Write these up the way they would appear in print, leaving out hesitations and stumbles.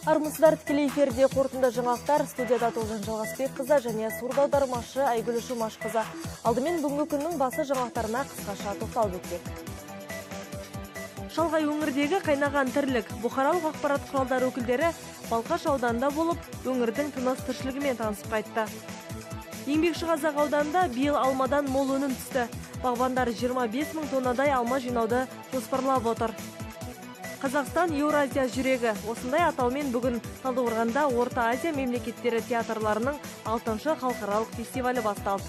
Армысыздар, тікелей эфирде қорытынды жаңалықтар, студияда Толжан Жалғасбекқызы және сурда аудармашы Айгүл Жұмашқызы. Алдымен бүгінгі күннің басы жаңалықтарына қысқаша тоқталып өтсек. Шалғай өңірдегі қайнаған тірлік. Бұқаралық ақпарат құралдары өкілдері Балқаш ауданында болып, өңірдің тыныс-тіршілігімен танысып қайтты. Еңбекші Қазақ ауданында биыл алмадан мол өнім түсті. Бағбандар 25 мың тоннадай алма жинауды жоспарлап отыр. Қазақстан Еуразия жүрегі. Осындай атаумен бүгін Талдықорғанда Орта Азия мемлекеттері театрларының 6-шы халықаралық фестивалі басталды.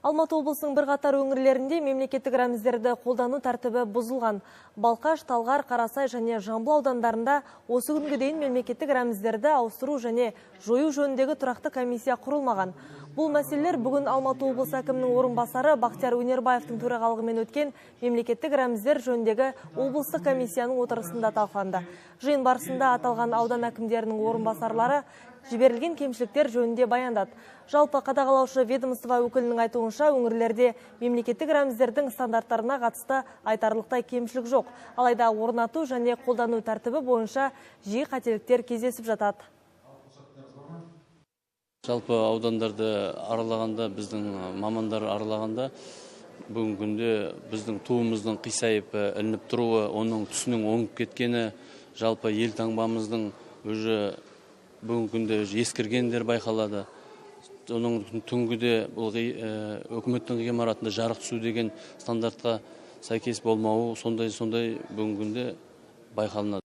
Алматы облысының бірқатар өңірлерінде мемлекеттік рәміздерді қолдану тәртібі бұзылған. Балқаш, Талғар, Қарасай және Жамбыл аудандарында осы күнге дейін мемлекеттік рәміздерді ауыстыру және жою жөніндегі тұрақты комиссия құрылмаған. Бұл мәселелер бүгін Алматы облысы әкімінің орынбасары Бақтияр Өнербаевтың төрағалығымен өткен мемлекеттік рәміздер жөніндегі облыстық комиссияның отырысында талқыланды. Жиын барысында аталған аудан әкімдерінің орынбасарлары жіберілген кемшіліктер жөнінде баяндады. Жалпы қадағалаушы ведомство өкілінің айтуынша өңірлерде мемлекеттік рәміздердің стандарттарына қатысты айтарлықтай кемшілік жоқ. Алайда орнату және қолдану тәртібі бойынша жиі қателіктер кездесіп жатады. Жалпы аудандарды аралағанда, біздің мамандар аралағанда, бүгінгі күнде біздің туымыздың қисайып ілініп тұруы, оның түсінің оңып кеткені, жалпы ел таңбамыздың бүгінгі күнде ескіргендер байқалады. Оның түнгіде үкіметтің ғимаратында жарық түсу деген стандартқа сәйкес болмауы, сондай бүгінгі күнде байқалынады.